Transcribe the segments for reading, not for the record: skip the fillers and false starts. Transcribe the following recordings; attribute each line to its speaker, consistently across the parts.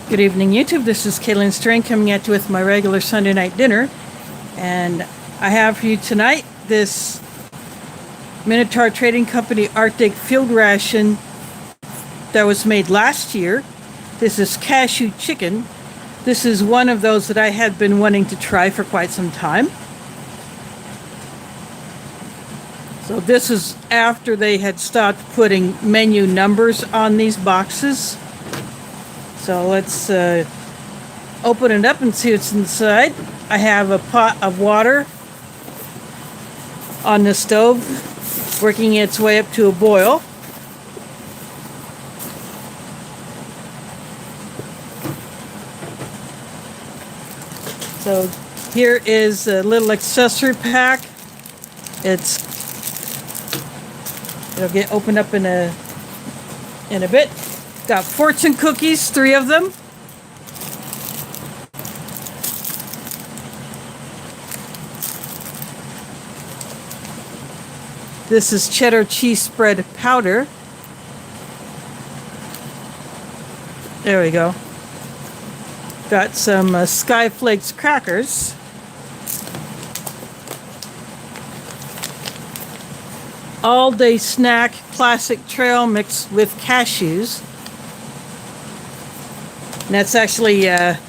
Speaker 1: Good evening, YouTube. This is Kaylin Strain coming at you with my regular Sunday night dinner. And I have for you tonight this Minotaur Trading Company Arctic Field Ration that was made last year. This is Cashew chicken. This is one of those that I had been wanting to try for quite some time. So this is after they had stopped putting menu numbers on these boxes. So let's open it up and see what's inside. I have a pot of water on the stove, working its way up to a boil. So here is a little accessory pack. It'll get opened up in a bit. Got fortune cookies, 3 of them. This is cheddar cheese spread powder. There we go. Got some Sky Flakes Crackers. All-day snack classic trail mix with cashews. And that's actually a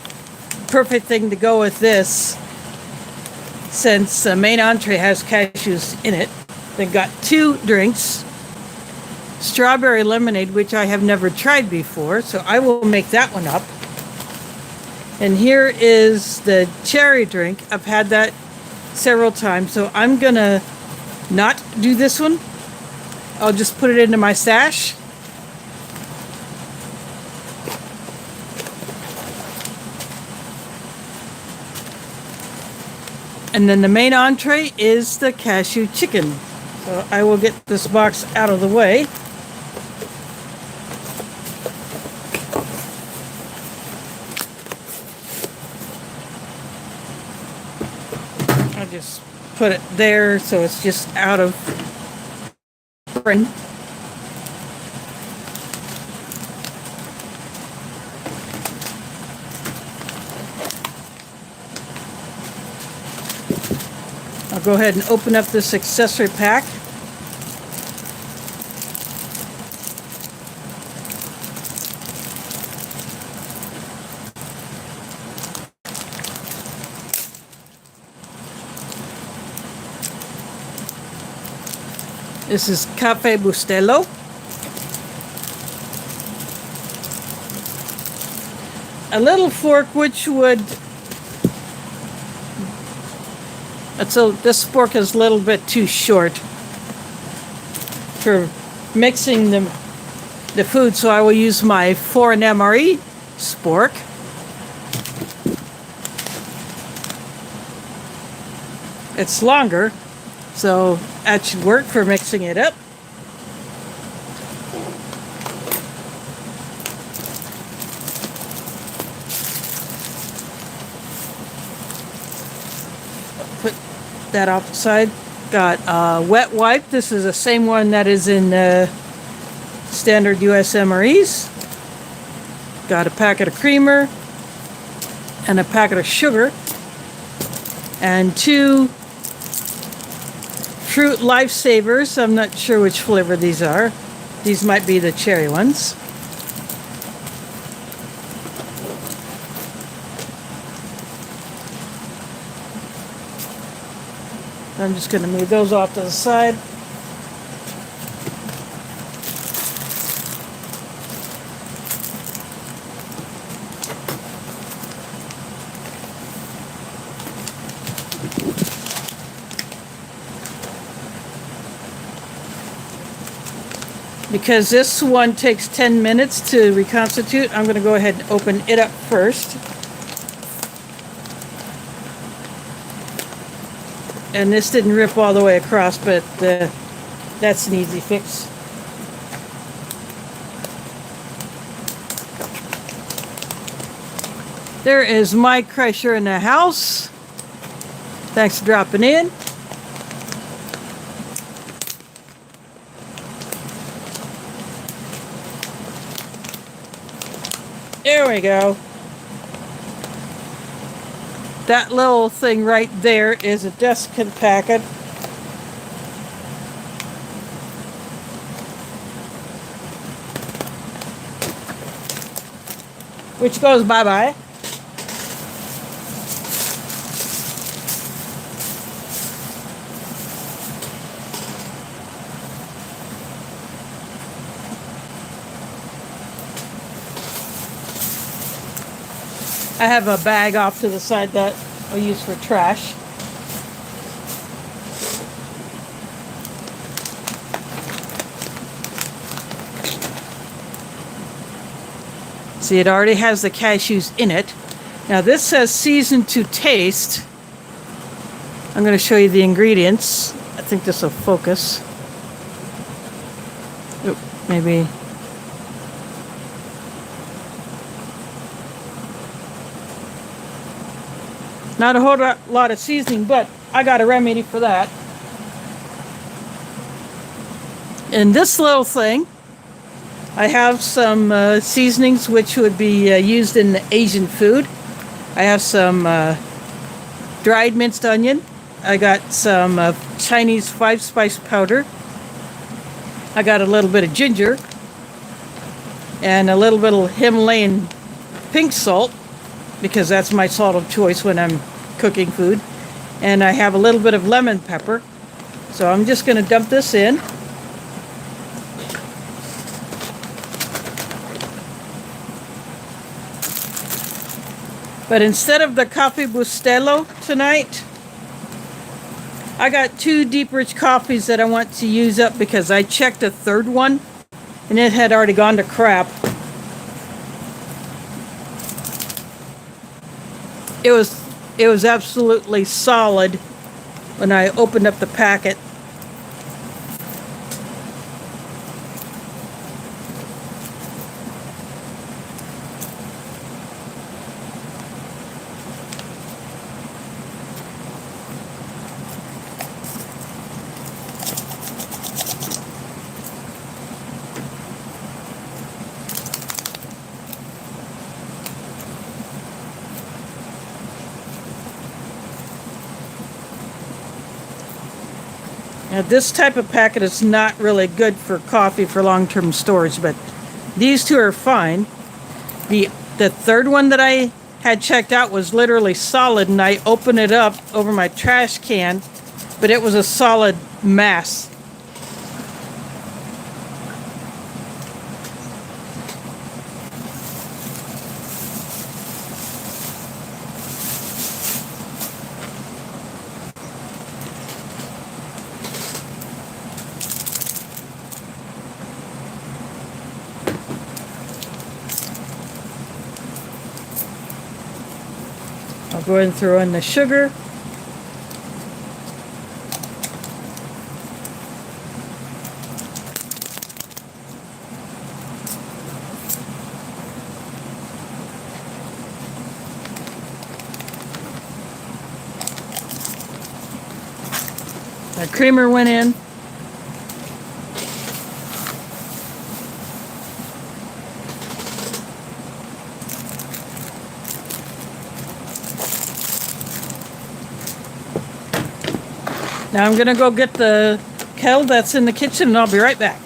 Speaker 1: perfect thing to go with this, since the main entree has cashews in it. They've got 2 drinks. Strawberry lemonade, which I have never tried before, so I will make that one up. And here is the cherry drink. I've had that several times, so I'm gonna not do this one. I'll just put it into my stash. And then the main entree is the cashew chicken. So I will get this box out of the way. I'll just put it there so it's just out of frame. I'll go ahead and open up this accessory pack. This is Cafe Bustelo. A little fork which would... So this fork is a little bit too short for mixing the food, so I will use my 4-MRE spork. It's longer, so that should work for mixing it up. Put that off the side. Got a wet wipe. This is the same one that is in standard US MREs. Got a packet of creamer and a packet of sugar and 2 fruit lifesavers. I'm not sure which flavor these are. These might be the cherry ones. I'm just going to move those off to the side. Because this one takes 10 minutes to reconstitute, I'm going to go ahead and open it up first. And this didn't rip all the way across, but that's an easy fix. There is Mike Kreischer in the house. Thanks for dropping in. There we go. That little thing right there is a desiccant packet. Which goes bye-bye. I have a bag off to the side that I'll use for trash. See, it already has the cashews in it. Now this says seasoned to taste. I'm going to show you the ingredients. I think this will focus. Oop, maybe. Not a whole lot of seasoning, but I got a remedy for that. In this little thing, I have some seasonings which would be used in Asian food. I have some dried minced onion. I got some Chinese 5-spice powder. I got a little bit of ginger. And a little bit of Himalayan pink salt, because that's my salt of choice when I'm cooking food. And I have a little bit of lemon pepper. So I'm just going to dump this in. But instead of the coffee bustelo tonight, I got 2 deep rich coffees that I want to use up because I checked a third one and it had already gone to crap. It was absolutely solid when I opened up the packet. Now this type of packet is not really good for coffee for long-term storage, but these 2 are fine. The third one that I had checked out was literally solid, and I opened it up over my trash can, but it was a solid mass. I'll go ahead and throw in the sugar. The creamer went in. Now I'm going to go get the kettle that's in the kitchen and I'll be right back.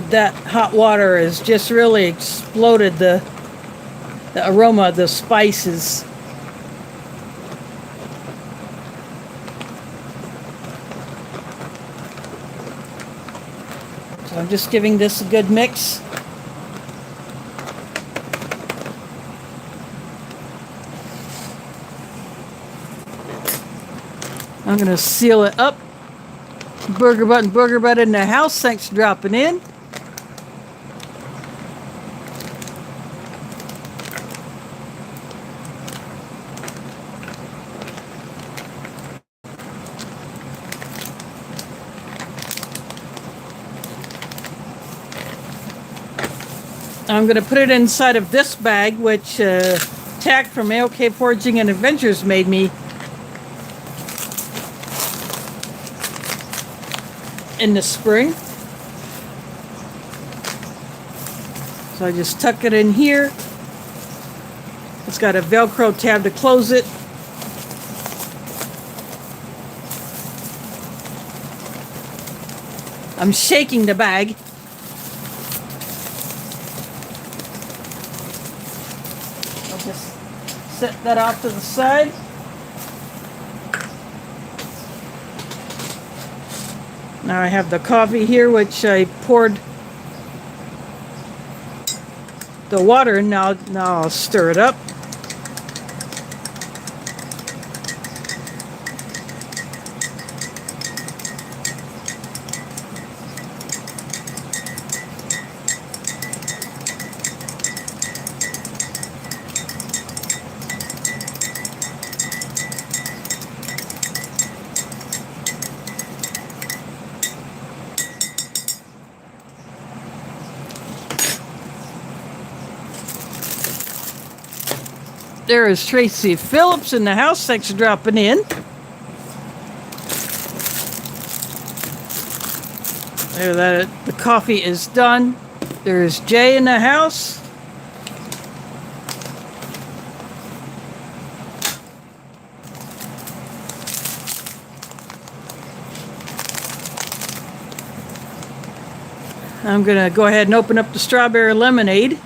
Speaker 1: That hot water has just really exploded the aroma of the spices. So I'm just giving this a good mix. I'm going to seal it up. Burger butt in the house. Thanks for dropping in. I'm going to put it inside of this bag, which Tack from AOK Foraging and Adventures made me in the spring. So I just tuck it in here. It's got a Velcro tab to close it. I'm shaking the bag. I'll just set that off to the side. Now I have the coffee here, which I poured the water in. Now I'll stir it up. There is Tracy Phillips in the house. Thanks for dropping in. There, the coffee is done. There's Jay in the house. I'm going to go ahead and open up the strawberry lemonade.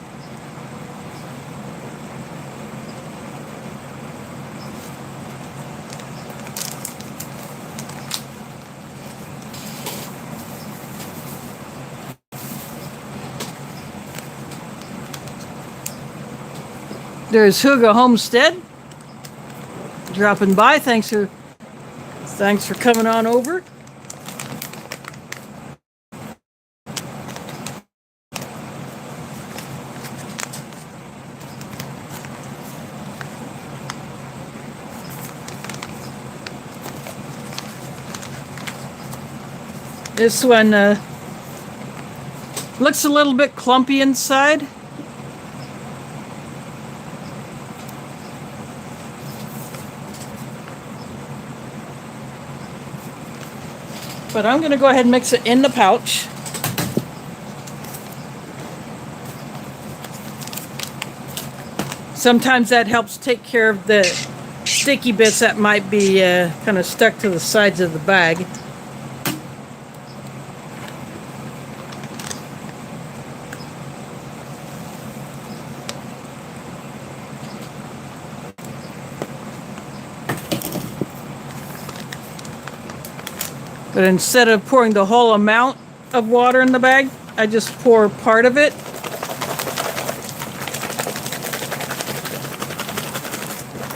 Speaker 1: There's Huga Homestead dropping by. Thanks for coming on over. This one looks a little bit clumpy inside. But I'm going to go ahead and mix it in the pouch. Sometimes that helps take care of the sticky bits that might be kind of stuck to the sides of the bag. But instead of pouring the whole amount of water in the bag, I just pour part of it.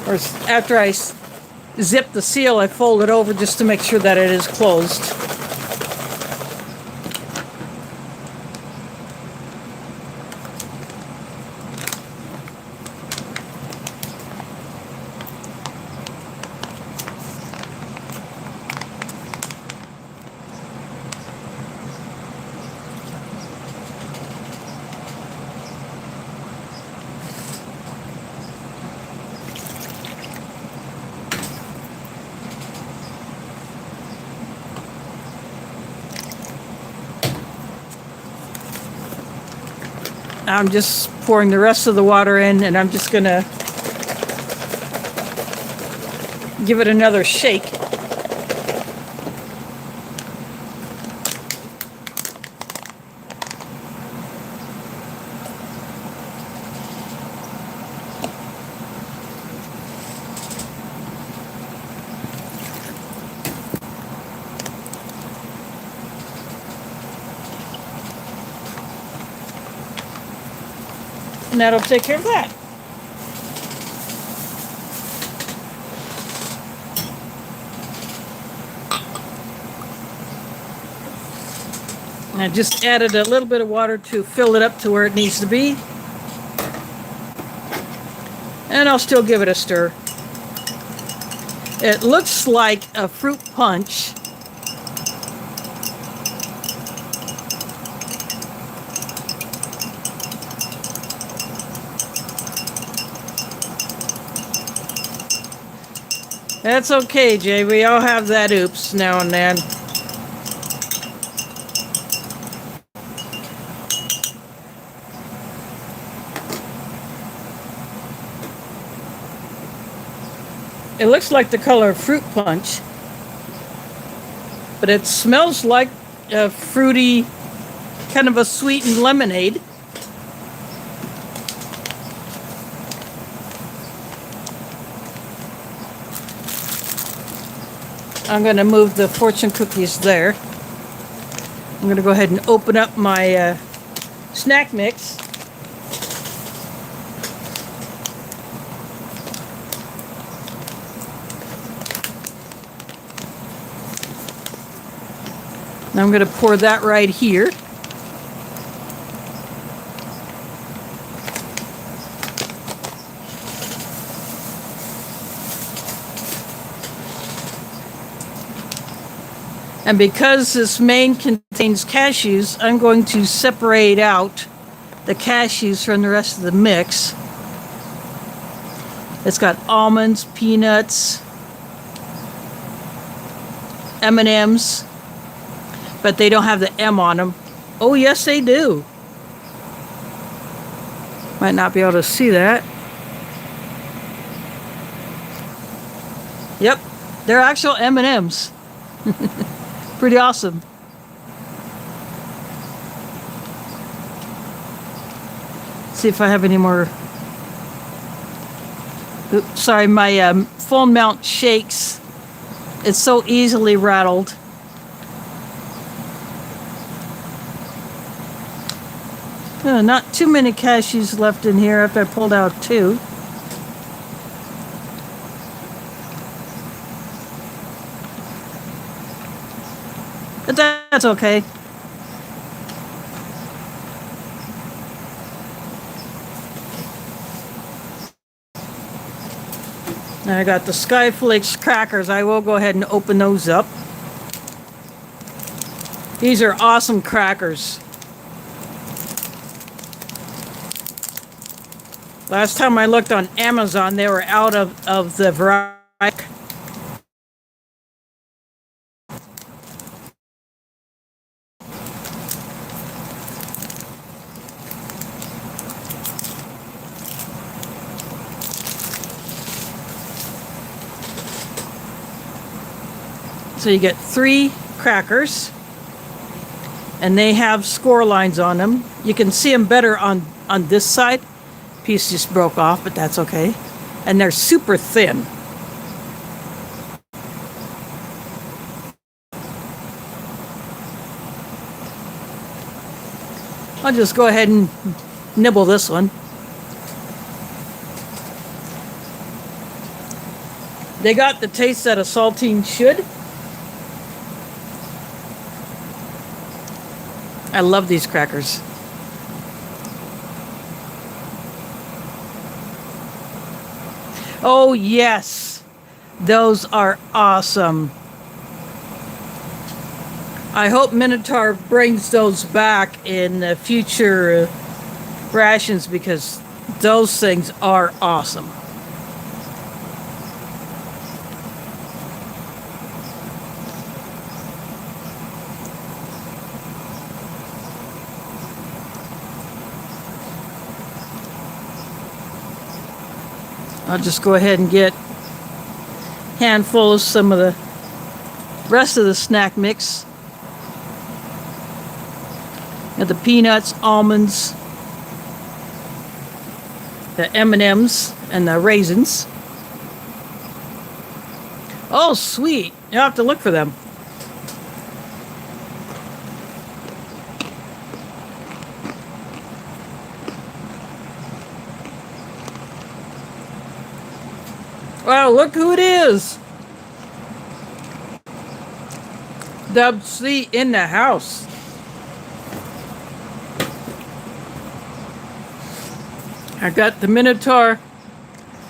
Speaker 1: Or after I zip the seal, I fold it over just to make sure that it is closed. I'm just pouring the rest of the water in, and I'm just going to give it another shake. And that'll take care of that. I just added a little bit of water to fill it up to where it needs to be. And I'll still give it a stir. It looks like a fruit punch. That's okay, Jay. We all have that oops now and then. It looks like the color of fruit punch, but it smells like a fruity, kind of a sweetened lemonade. I'm going to move the fortune cookies there. I'm going to go ahead and open up my snack mix. Now I'm going to pour that right here. And because this main contains cashews, I'm going to separate out the cashews from the rest of the mix. It's got almonds, peanuts, M&Ms, but they don't have the M on them. Oh, yes, they do. Might not be able to see that. Yep, they're actual M&Ms. Pretty awesome. See if I have any more. Oops, sorry, my phone mount shakes. It's so easily rattled. Not too many cashews left in here after I pulled out 2. But that's okay. Now I got the Flakes Crackers. I will go ahead and open those up. These are awesome crackers. Last time I looked on Amazon, they were out of the variety. So you get 3 crackers, and they have score lines on them. You can see them better on this side. Piece just broke off, but that's okay. And they're super thin. I'll just go ahead and nibble this one. They got the taste that a saltine should. I love these crackers. Oh yes, those are awesome. I hope Minotaur brings those back in the future rations because those things are awesome. I'll just go ahead and get a handful of some of the rest of the snack mix. Got the peanuts, almonds, the M&Ms, and the raisins. Oh, sweet. You'll have to look for them. Wow, look who it is. Dub C in the house. I got the Minotaur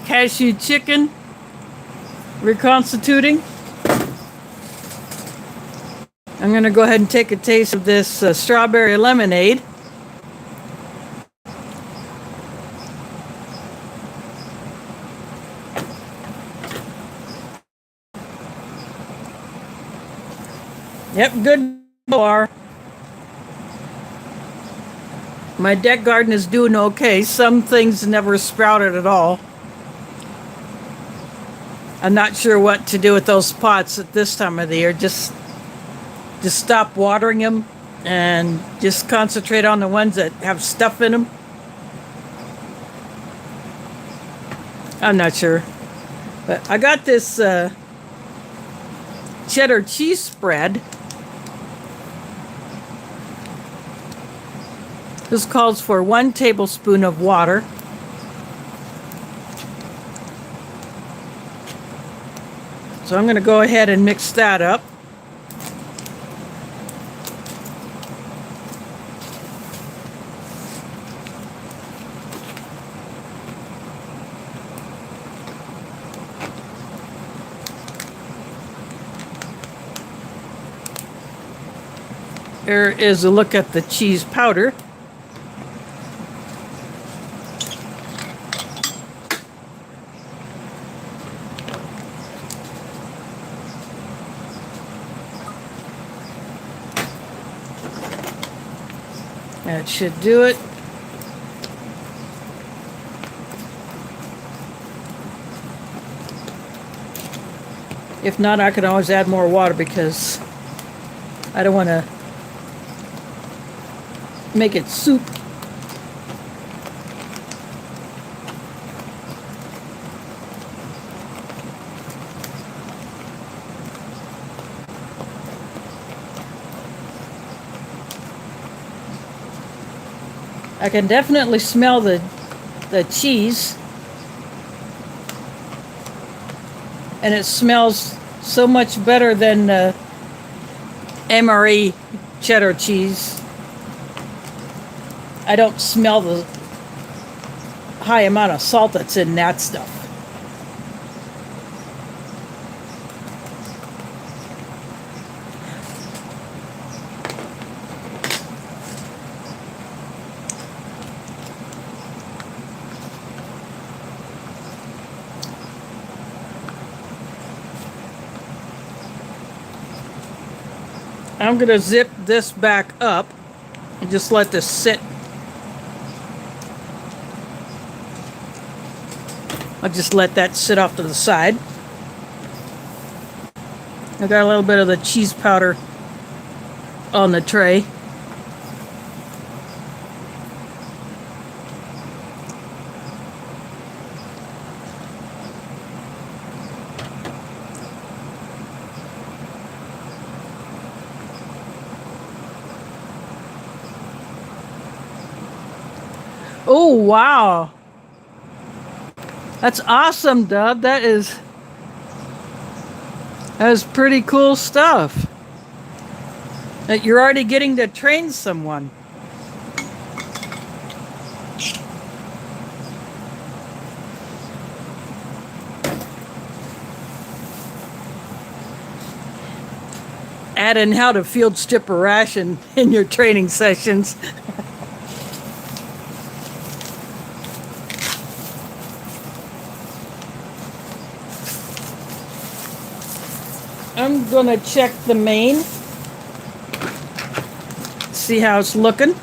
Speaker 1: cashew chicken reconstituting. I'm going to go ahead and take a taste of this strawberry lemonade. Yep, good bar. My deck garden is doing okay. Some things never sprouted at all. I'm not sure what to do with those pots at this time of the year. Just stop watering them and just concentrate on the ones that have stuff in them. I'm not sure. But I got this cheddar cheese spread. This calls for 1 tablespoon of water. So I'm going to go ahead and mix that up. Here is a look at the cheese powder. That should do it. If not, I can always add more water because I don't want to make it soup. I can definitely smell the cheese, and it smells so much better than MRE cheddar cheese. I don't smell the high amount of salt that's in that stuff. I'm going to zip this back up and just let this sit. I'll just let that sit off to the side. I got a little bit of the cheese powder on the tray. Oh, wow. That's awesome, Dub. That is pretty cool stuff. That you're already getting to train someone. Add in how to field strip a ration in your training sessions. I'm gonna check the main, see how it's looking.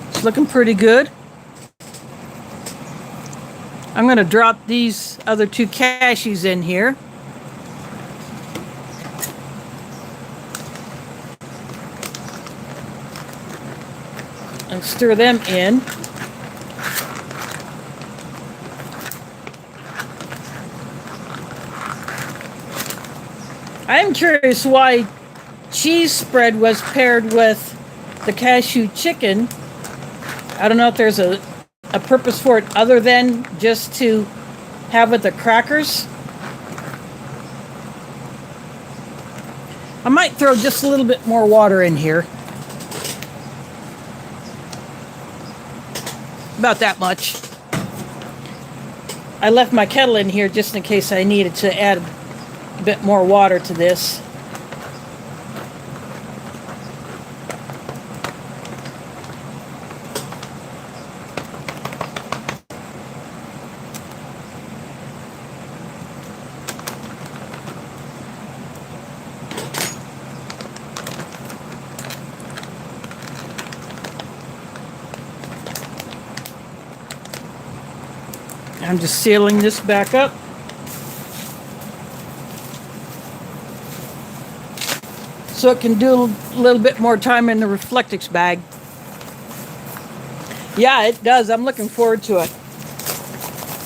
Speaker 1: It's looking pretty good. I'm gonna drop these other 2 cashews in here. And stir them in. I'm curious why cheese spread was paired with the cashew chicken. I don't know if there's a purpose for it other than just to have with the crackers. I might throw just a little bit more water in here. About that much. I left my kettle in here just in case I needed to add a bit more water to this. I'm just sealing this back up. So it can do a little bit more time in the Reflectix bag. Yeah, it does. I'm looking forward to it.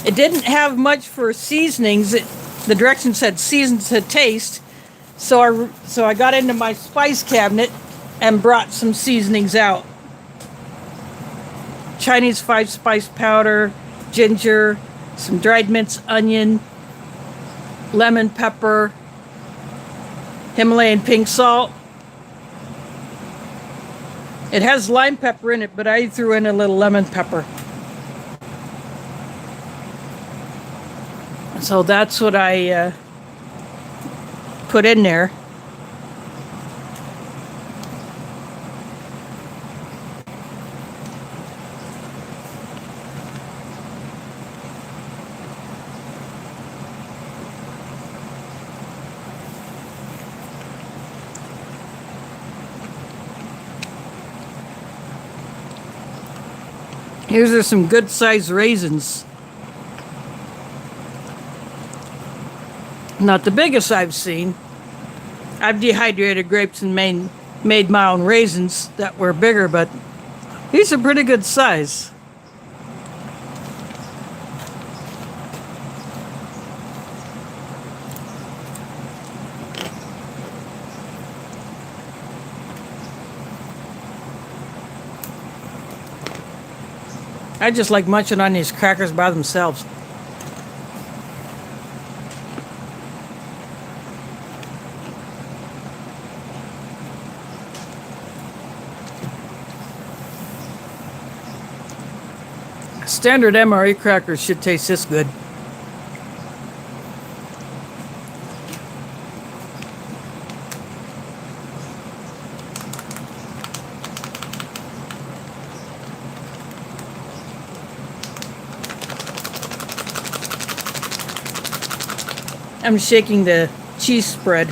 Speaker 1: It didn't have much for seasonings. The directions said season to taste. So I got into my spice cabinet and brought some seasonings out. Chinese 5-spice powder, ginger, some dried minced onion, lemon pepper, Himalayan pink salt. It has lime pepper in it, but I threw in a little lemon pepper. So that's what I put in there. Here's are some good sized raisins. Not the biggest I've seen. I've dehydrated grapes and made my own raisins that were bigger, but these are pretty good size. I just like munching on these crackers by themselves. Standard MRE crackers should taste this good. I'm shaking the cheese spread.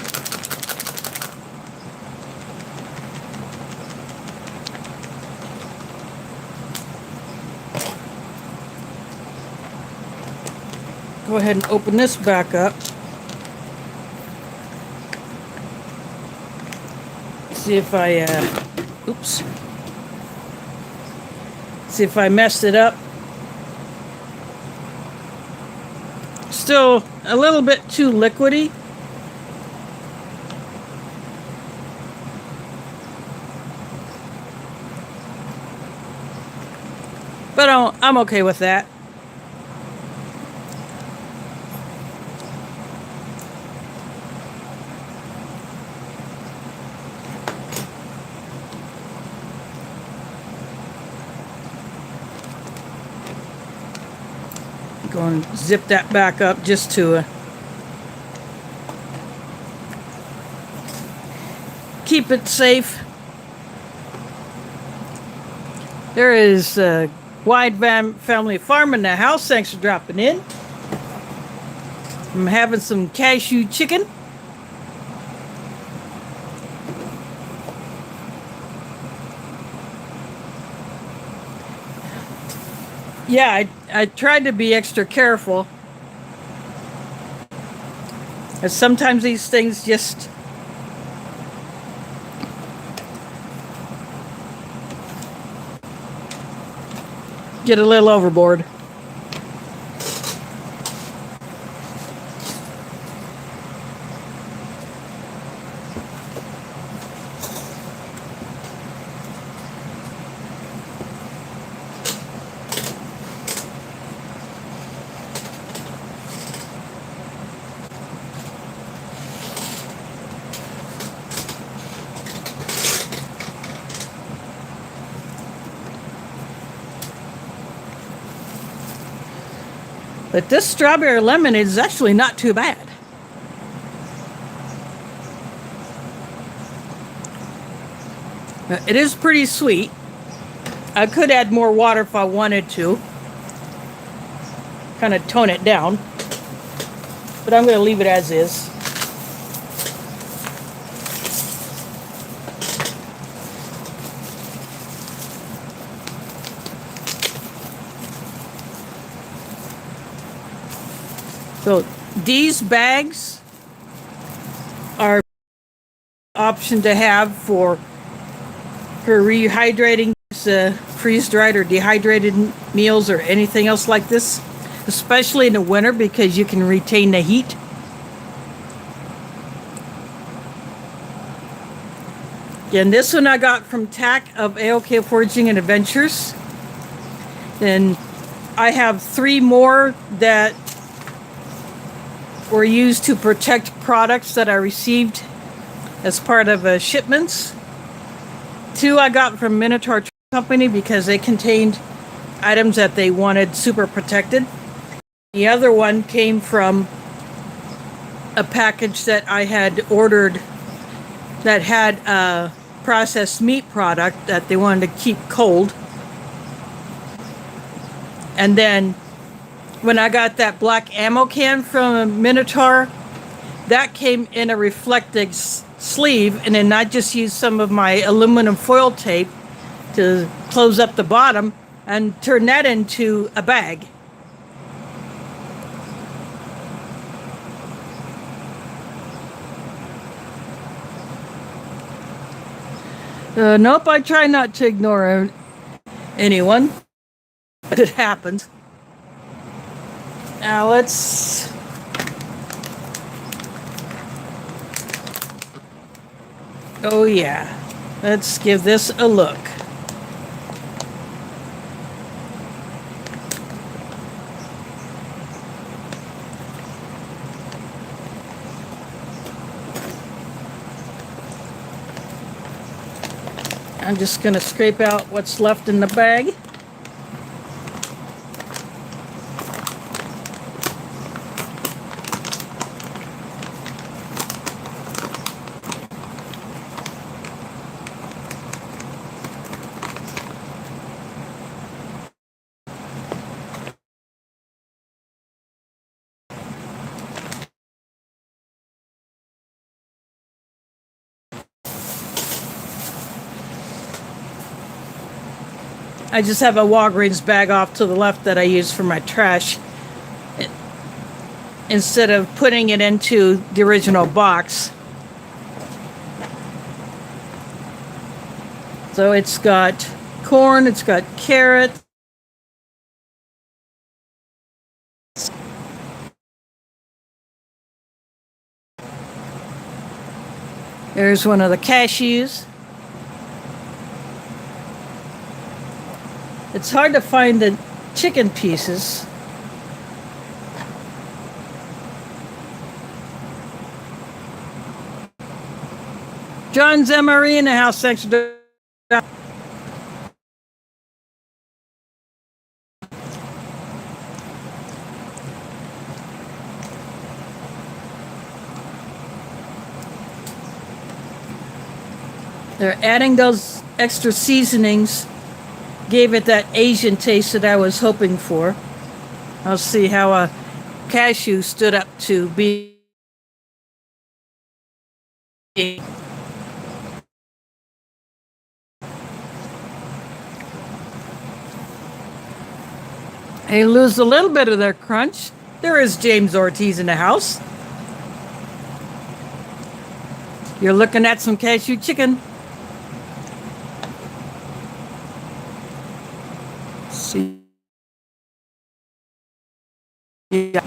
Speaker 1: Go ahead and open this back up. See if I, oops. See if I messed it up. Still a little bit too liquidy. But I'm okay with that. Go and zip that back up just to keep it safe. There is a wide family farm in the house. Thanks for dropping in. I'm having some cashew chicken. Yeah, I tried to be extra careful. And sometimes these things just get a little overboard. But this strawberry lemonade is actually not too bad. It is pretty sweet. I could add more water if I wanted to. Kind of tone it down. But I'm going to leave it as is. So these bags are an option to have for rehydrating freeze-dried or dehydrated meals or anything else like this, especially in the winter because you can retain the heat. And this one I got from TAC of AOK Foraging and Adventures. Then I have 3 more that were used to protect products that I received as part of shipments. 2 I got from Minotaur Company because they contained items that they wanted super protected. The other one came from a package that I had ordered that had a processed meat product that they wanted to keep cold. And then when I got that black ammo can from Minotaur, that came in a reflective sleeve, and then I just used some of my aluminum foil tape to close up the bottom and turn that into a bag. Nope, I try not to ignore anyone, but it happens. Now let's... Oh yeah, let's give this a look. I'm just going to scrape out what's left in the bag. I just have a Walgreens bag off to the left that I use for my trash instead of putting it into the original box. So it's got corn, it's got carrot. There's one of the cashews. It's hard to find the chicken pieces. John Zemery in the house. Thanks for They're adding those extra seasonings. Gave it that Asian taste that I was hoping for. I'll see how a cashew stood up to be. They lose a little bit of their crunch. There is James Ortiz in the house. You're looking at some cashew chicken. See. Yeah.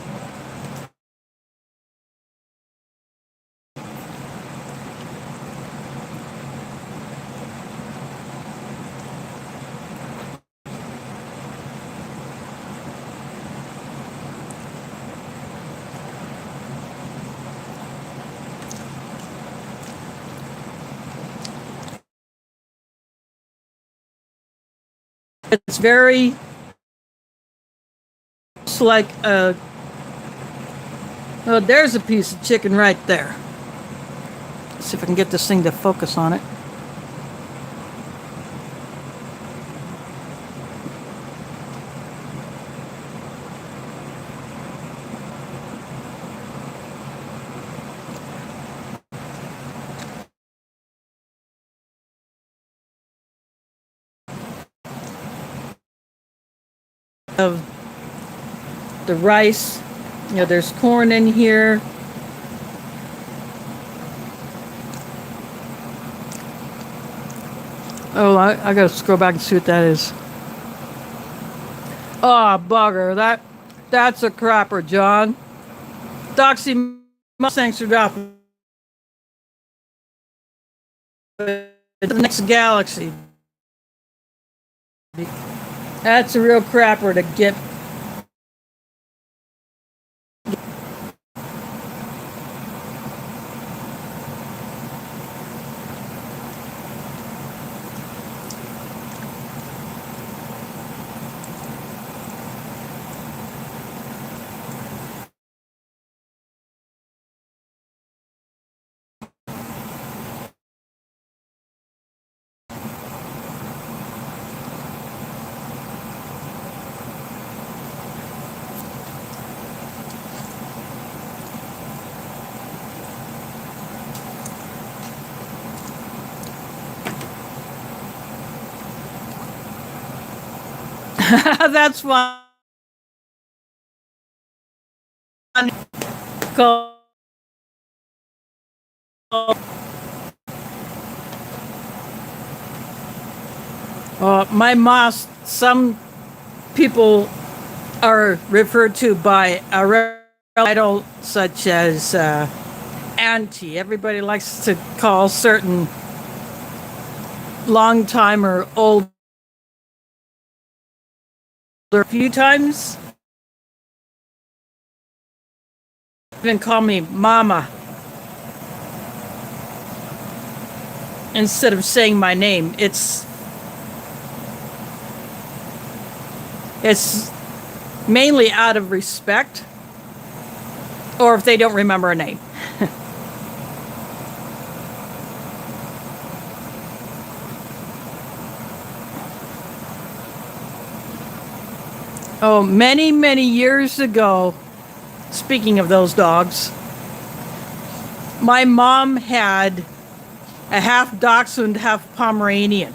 Speaker 1: It's very almost like a... Oh, there's a piece of chicken right there. Let's see if I can get this thing to focus on it. Of the rice, you know, there's corn in here. Oh, I gotta scroll back and see what that is. Oh, bugger, that's a crapper, John. Doxy Mustangs are dropping the next galaxy. That's a real crapper to get. That's fun. My moss, some people are referred to by a title such as auntie. Everybody likes to call certain long time or old a few times. Even call me mama instead of saying my name. It's mainly out of respect or if they don't remember a name. Oh, many, many years ago, speaking of those dogs, my mom had a half Dachshund, half Pomeranian.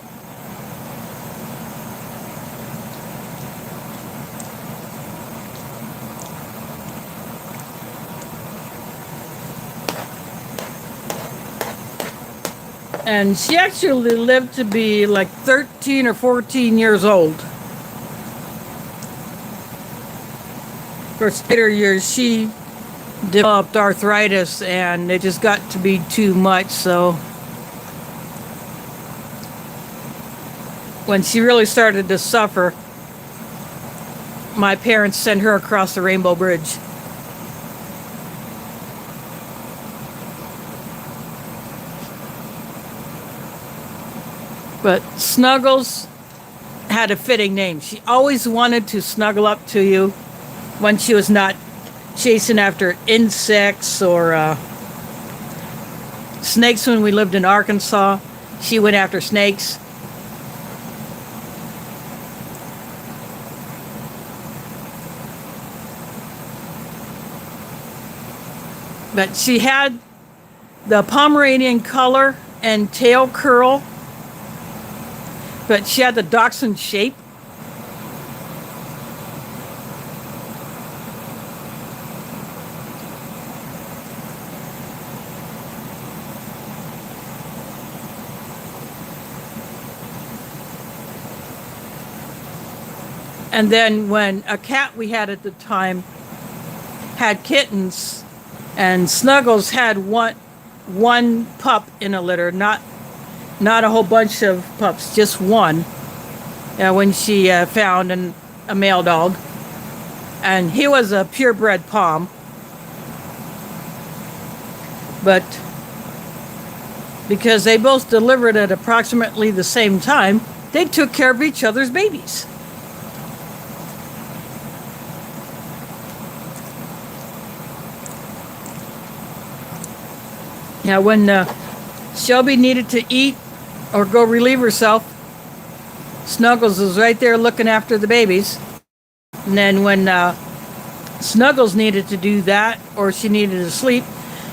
Speaker 1: And she actually lived to be like 13 or 14 years old. For later years, she developed arthritis and it just got to be too much. So when she really started to suffer, my parents sent her across the Rainbow Bridge. But Snuggles had a fitting name. She always wanted to snuggle up to you when she was not chasing after insects or snakes. When we lived in Arkansas, she went after snakes. But she had the Pomeranian color and tail curl, but she had the Dachshund shape. And then when a cat we had at the time had kittens, and Snuggles had one pup in a litter, not a whole bunch of pups, just one. When she found a male dog, and he was a purebred Pom, but because they both delivered at approximately the same time, they took care of each other's babies. Now, when Shelby needed to eat or go relieve herself, Snuggles was right there looking after the babies. And then when Snuggles needed to do that or she needed to sleep,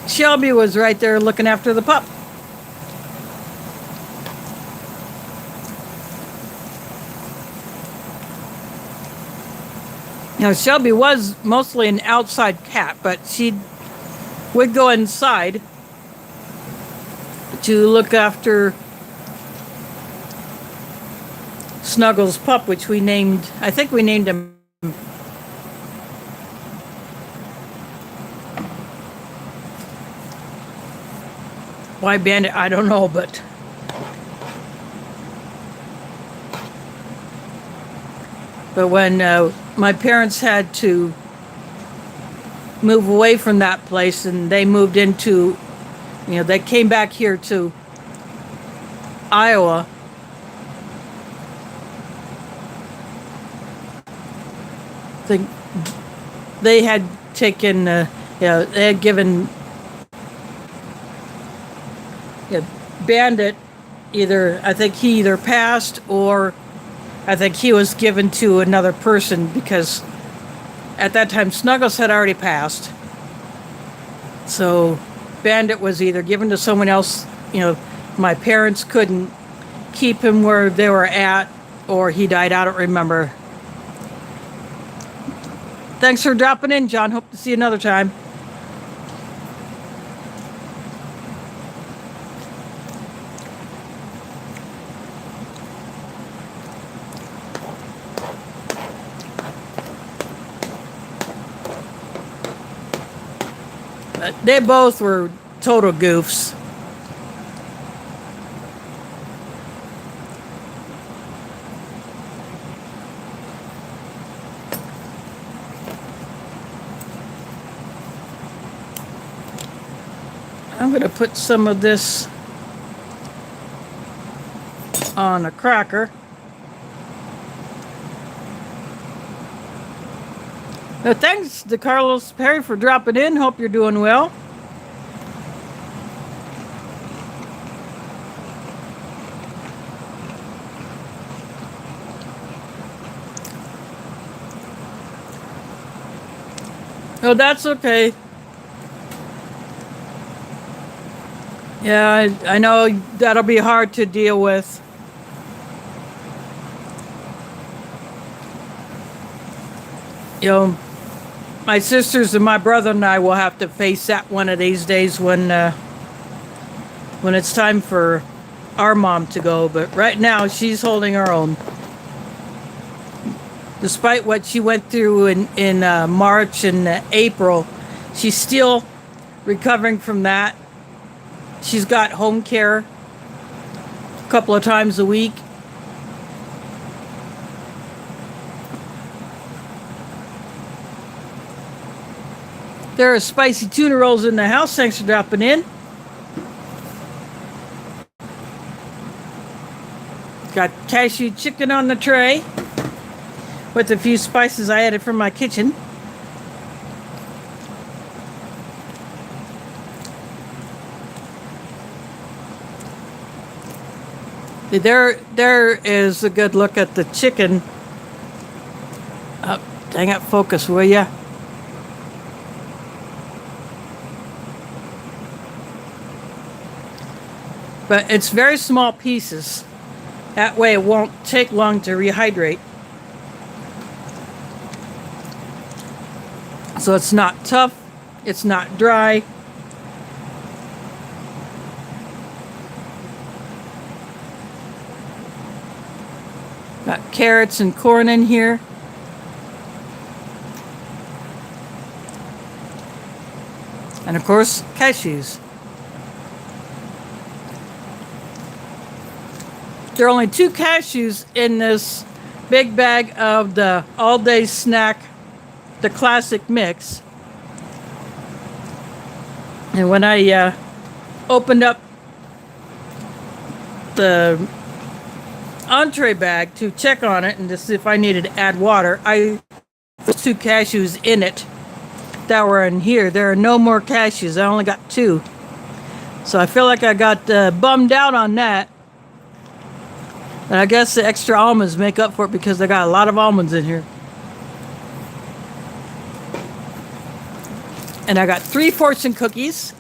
Speaker 1: Shelby was right there looking after the pup. Now, Shelby was mostly an outside cat, but she would go inside to look after Snuggles' pup, which we named, I think we named him Why Bandit, I don't know, but when my parents had to move away from that place and they moved into, they came back here to Iowa. I think they had taken, they had given Bandit I think he either passed or I think he was given to another person because at that time Snuggles had already passed. So Bandit was either given to someone else, my parents couldn't keep him where they were at, or he died. I don't remember. Thanks for dropping in, John. Hope to see you another time. They both were total goofs. I'm going to put some of this on a cracker. Thanks to Carlos Perry for dropping in. Hope you're doing well. Oh, that's okay. Yeah, I know that'll be hard to deal with. My sisters and my brother and I will have to face that one of these days when it's time for our mom to go. But right now, she's holding her own. Despite what she went through in March and April, she's still recovering from that. She's got home care a couple of times a week. There are spicy tuna rolls in the house. Thanks for dropping in. Got cashew chicken on the tray with a few spices I added from my kitchen. There is a good look at the chicken. Oh, dang it, focus, will ya? But it's very small pieces. That way it won't take long to rehydrate. So it's not tough, it's not dry. Got carrots and corn in here. And of course, cashews. There are only 2 cashews in this big bag of the all-day snack, the classic mix. And when I opened up the entree bag to check on it and to see if I needed to add water, I put 2 cashews in it that were in here. There are no more cashews. I only got 2. So I feel like I got bummed out on that. And I guess the extra almonds make up for it because I got a lot of almonds in here. And I got 3 fortune cookies.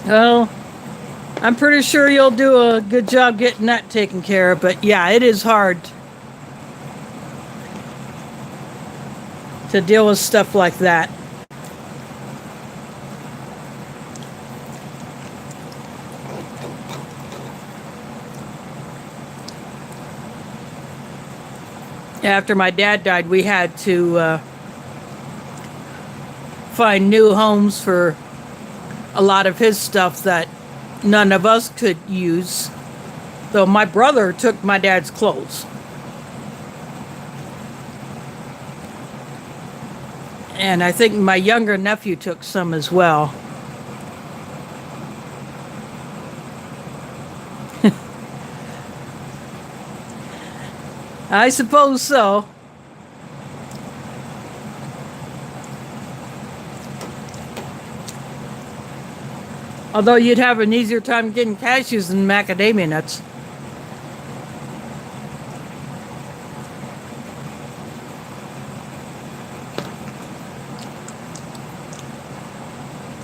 Speaker 1: Well, I'm pretty sure you'll do a good job getting that taken care of. But yeah, it is hard to deal with stuff like that. After my dad died, we had to find new homes for a lot of his stuff that none of us could use. Though my brother took my dad's clothes. And I think my younger nephew took some as well. I suppose so. Although you'd have an easier time getting cashews than macadamia nuts.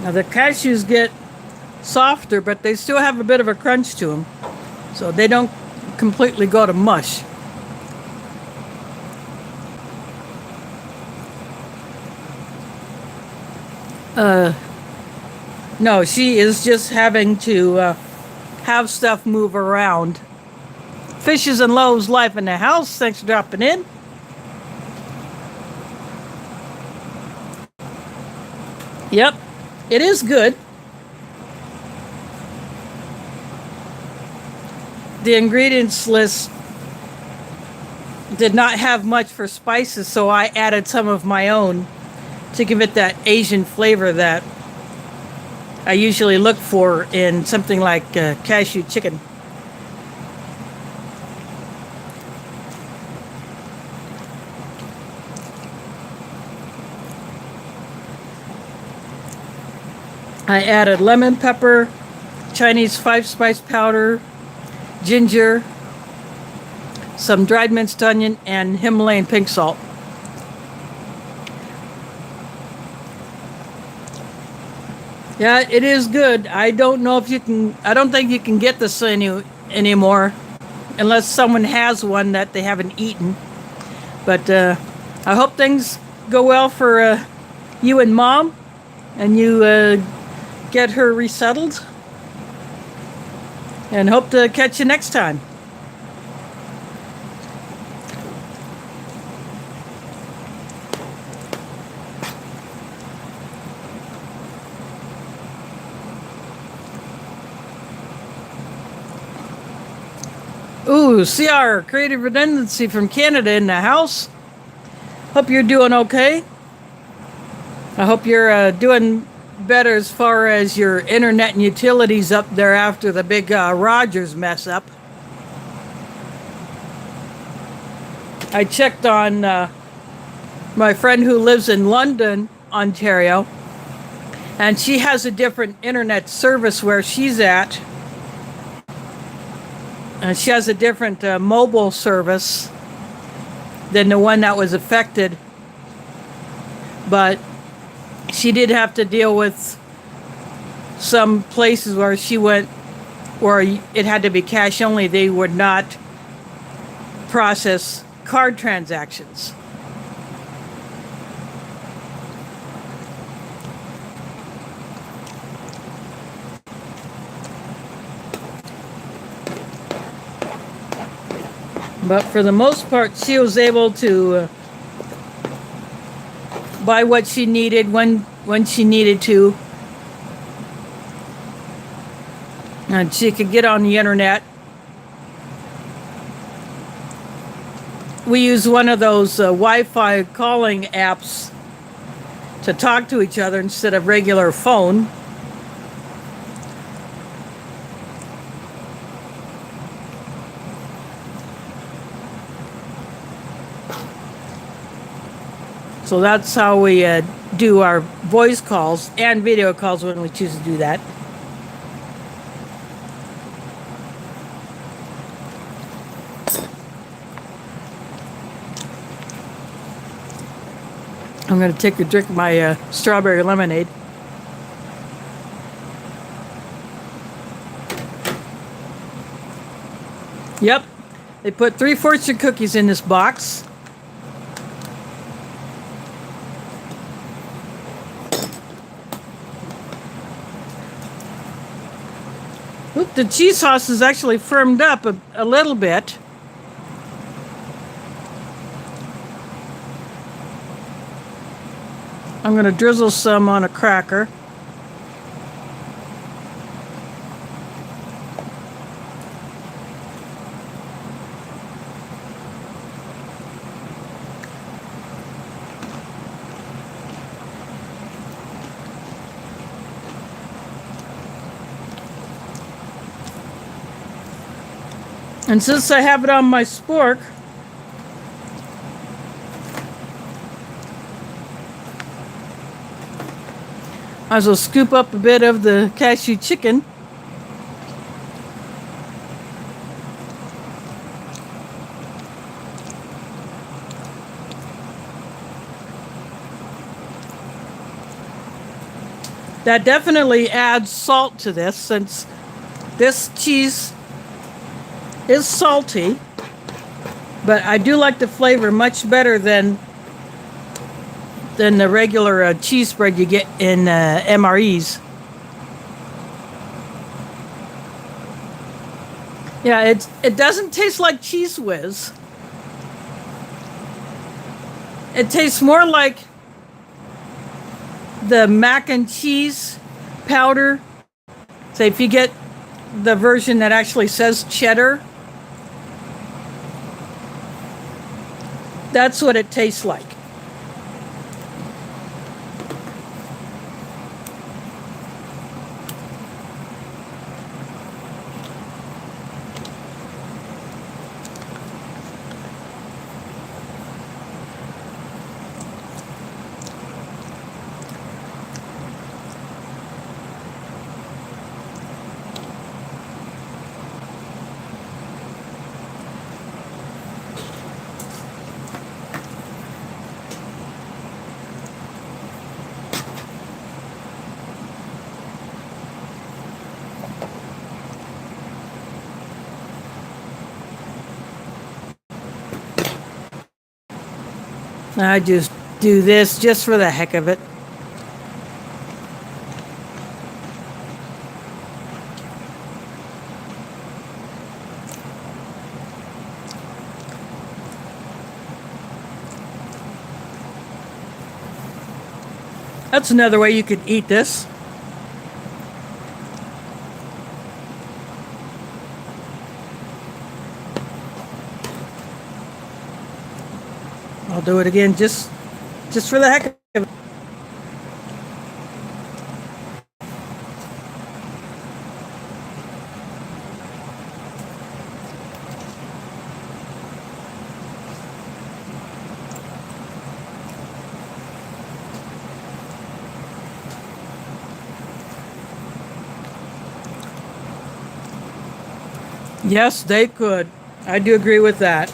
Speaker 1: Now the cashews get softer, but they still have a bit of a crunch to them. So they don't completely go to mush. No, she is just having to have stuff move around. Fishes and Loaves life in the house. Thanks for dropping in. Yep, it is good. The ingredients list did not have much for spices, so I added some of my own to give it that Asian flavor that I usually look for in something like cashew chicken. I added lemon pepper, Chinese 5-spice powder, ginger, some dried minced onion, and Himalayan pink salt. Yeah, it is good. I don't know if you can, I don't think you can get this anymore unless someone has one that they haven't eaten. But I hope things go well for you and Mom, and you get her resettled. And hope to catch you next time. Ooh, CR, Creative Redundancy from Canada in the house. Hope you're doing okay. I hope you're doing better as far as your internet and utilities up there after the big Rogers mess up. I checked on my friend who lives in London, Ontario, and she has a different internet service where she's at. She has a different mobile service than the one that was affected. But she did have to deal with some places where she went, where it had to be cash only. They would not process card transactions. But for the most part, she was able to buy what she needed when she needed to. And she could get on the internet. We use one of those Wi-Fi calling apps to talk to each other instead of regular phone. So that's how we do our voice calls and video calls when we choose to do that. I'm going to take a drink of my strawberry lemonade. Yep, they put 3 fortune cookies in this box. Oop, the cheese sauce is actually firmed up a little bit. I'm going to drizzle some on a cracker. And since I have it on my spork, I will scoop up a bit of the cashew chicken. That definitely adds salt to this, since this cheese is salty, but I do like the flavor much better than the regular cheese spread you get in MREs. Yeah, it doesn't taste like Cheese Whiz. It tastes more like the mac and cheese powder. So if you get the version that actually says cheddar, that's what it tastes like. I just do this just for the heck of it. That's another way you could eat this. I'll do it again just for the heck of it. Yes, they could. I do agree with that.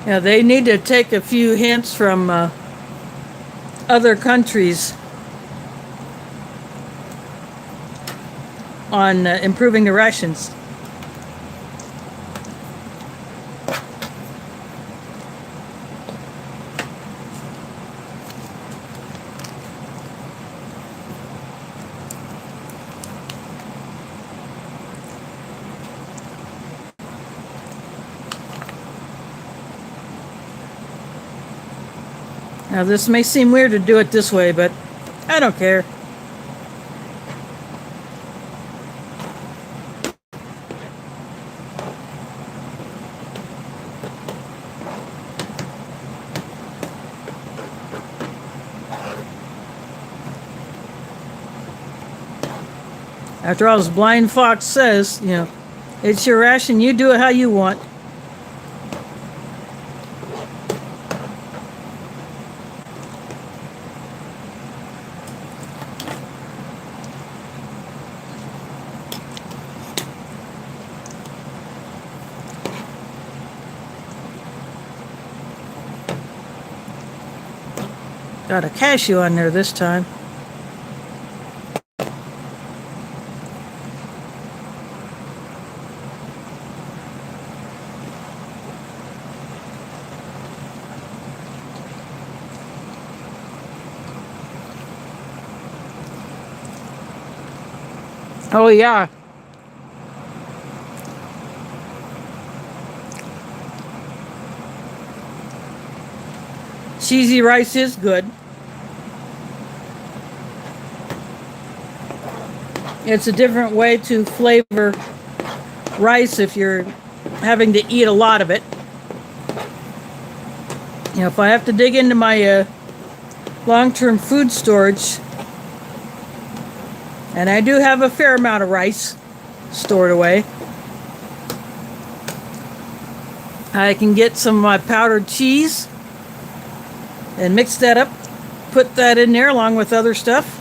Speaker 1: Yeah, they need to take a few hints from other countries on improving the rations. Now, this may seem weird to do it this way, but I don't care. After all, as Blind Fox says, you know, it's your ration, you do it how you want. Got a cashew on there this time. Oh yeah. Cheesy rice is good. It's a different way to flavor rice if you're having to eat a lot of it. You know, if I have to dig into my long-term food storage, and I do have a fair amount of rice stored away, I can get some of my powdered cheese and mix that up, put that in there along with other stuff.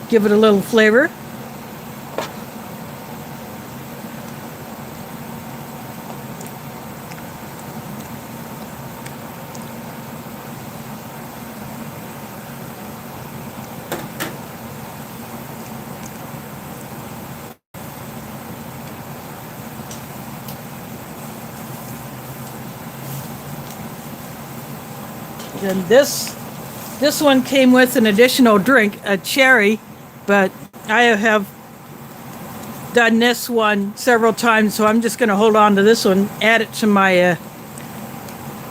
Speaker 1: Give it a little flavor. And this one came with an additional drink, a cherry, but I have done this one several times, so I'm just going to hold on to this one, add it to my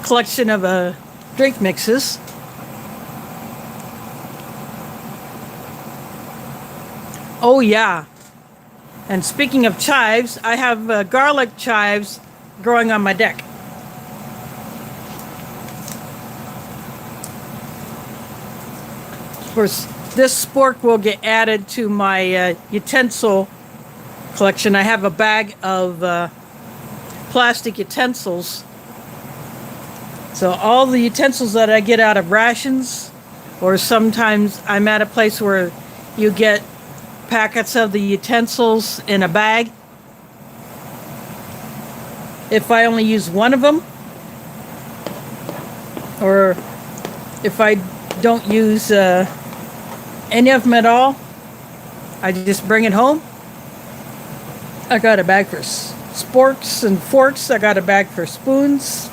Speaker 1: collection of drink mixes. Oh yeah, and speaking of chives, I have garlic chives growing on my deck. Of course, this spork will get added to my utensil collection. I have a bag of plastic utensils. So all the utensils that I get out of rations, or sometimes I'm at a place where you get packets of the utensils in a bag. If I only use one of them, or if I don't use any of them at all, I just bring it home. I got a bag for sporks and forks. I got a bag for spoons.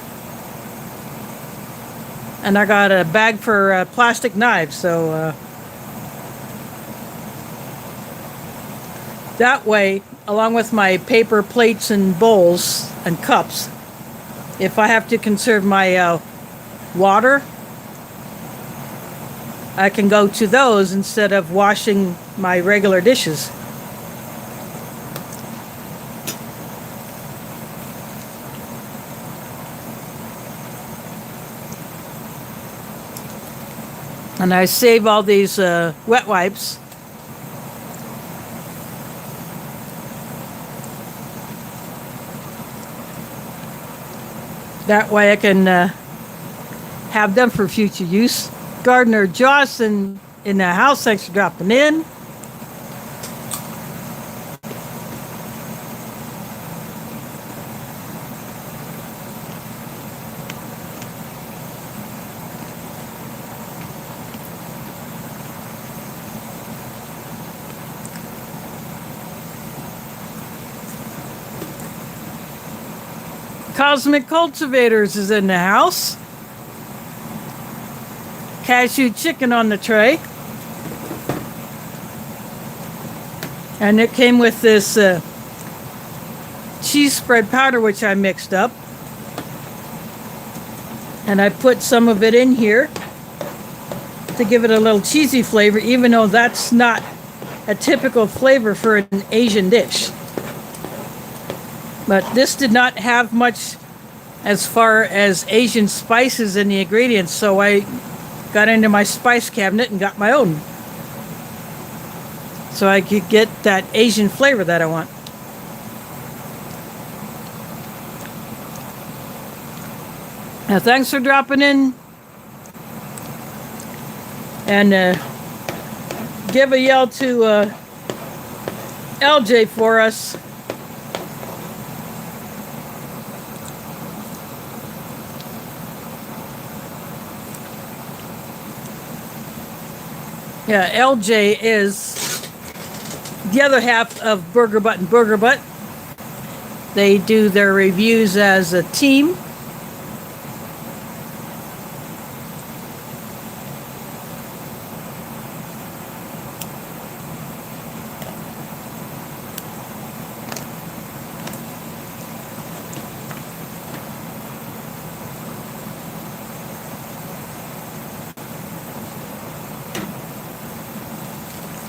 Speaker 1: And I got a bag for plastic knives. So that way, along with my paper plates and bowls and cups, if I have to conserve my water, I can go to those instead of washing my regular dishes. And I save all these wet wipes. That way I can have them for future use. Gardener Joss in the house, thanks for dropping in. Cosmic Cultivators is in the house. Cashew chicken on the tray. And it came with this cheese spread powder, which I mixed up. And I put some of it in here to give it a little cheesy flavor, even though that's not a typical flavor for an Asian dish. But this did not have much as far as Asian spices in the ingredients, so I got into my spice cabinet and got my own. so I could get that Asian flavor that I want. Now, thanks for dropping in, and give a yell to LJ for us. Yeah, LJ is the other half of Burger Butt and Burger Butt. They do their reviews as a team.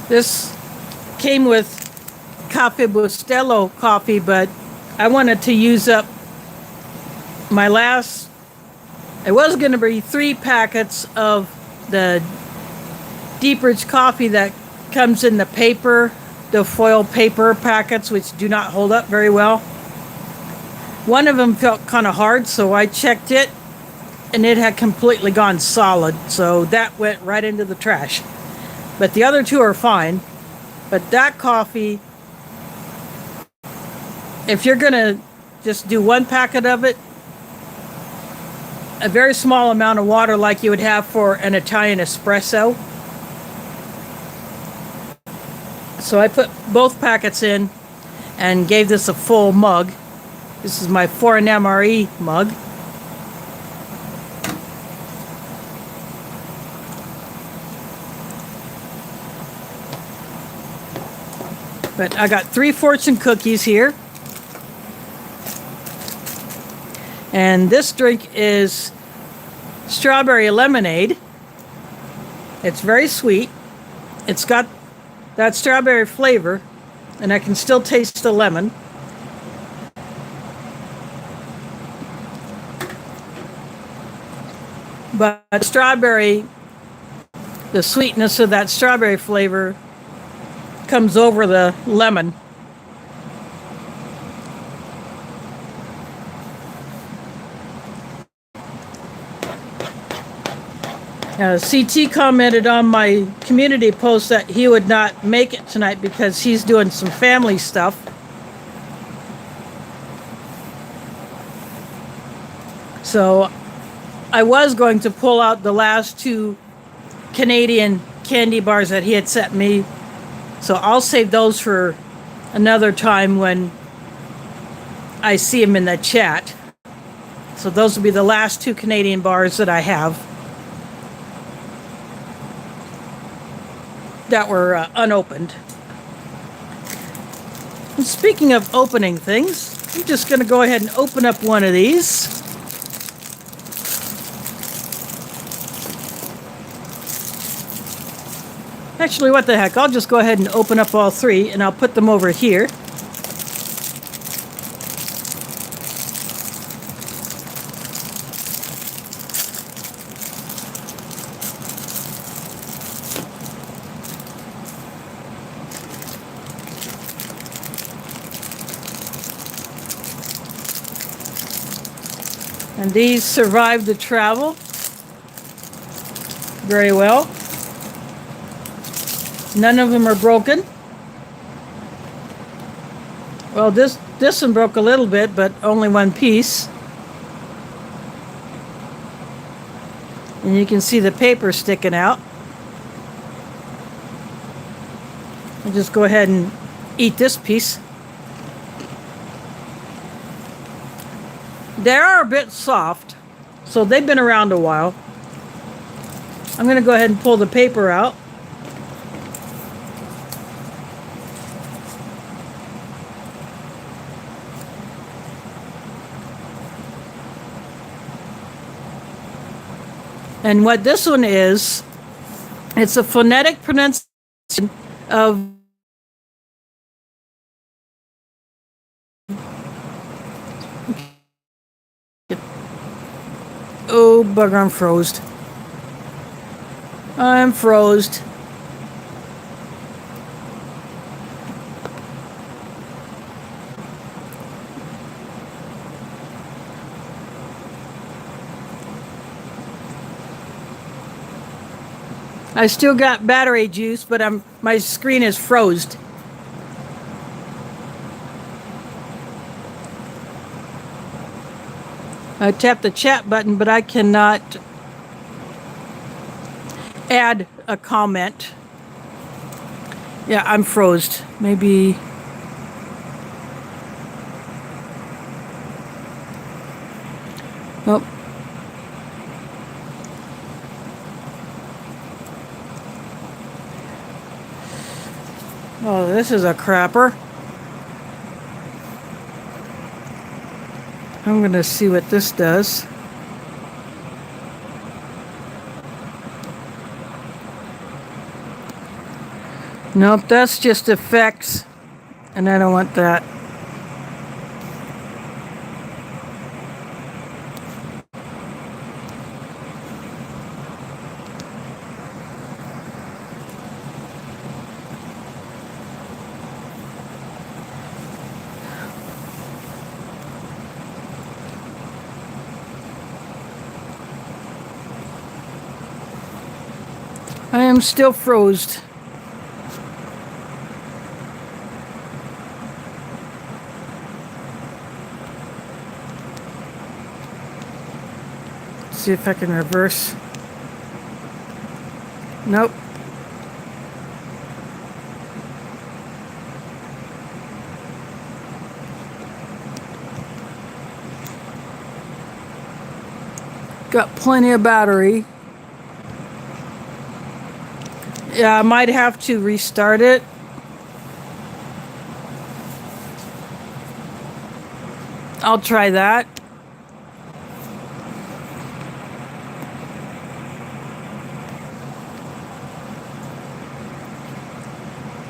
Speaker 1: This came with Cafe Bustelo coffee, but I wanted to use up my last. It was going to be 3 packets of the Deep Ridge coffee that comes in the paper, the foil paper packets, which do not hold up very well. One of them felt kind of hard, so I checked it, and it had completely gone solid, so that went right into the trash. But the other 2 are fine. But that coffee, if you're going to just do 1 packet of it, a very small amount of water like you would have for an Italian espresso. So I put both packets in and gave this a full mug. This is my 4NMRE mug. But I got 3 fortune cookies here. And this drink is strawberry lemonade. It's very sweet. It's got that strawberry flavor, and I can still taste the lemon. But strawberry, the sweetness of that strawberry flavor comes over the lemon. CT commented on my community post that he would not make it tonight because he's doing some family stuff. So I was going to pull out the last 2 Canadian candy bars that he had sent me. So I'll save those for another time when I see him in the chat. So those will be the last 2 Canadian bars that I have that were unopened. And speaking of opening things, I'm just going to go ahead and open up one of these. Actually, what the heck, I'll just go ahead and open up all 3 and I'll put them over here. And these survived the travel very well. None of them are broken. Well, this one broke a little bit, but only 1 piece. And you can see the paper sticking out. I'll just go ahead and eat this piece. They are a bit soft, so they've been around a while. I'm going to go ahead and pull the paper out. And what this one is, it's a phonetic pronunciation of oh bugger, I'm froze. I'm froze. I still got battery juice, but my screen is froze. I tapped the chat button, but I cannot add a comment. Yeah, I'm froze. Maybe. Nope. Oh, this is a crapper. I'm going to see what this does. Nope, that's just effects, and I don't want that. I am still froze. See if I can reverse. Nope. Got plenty of battery. Yeah, I might have to restart it. I'll try that.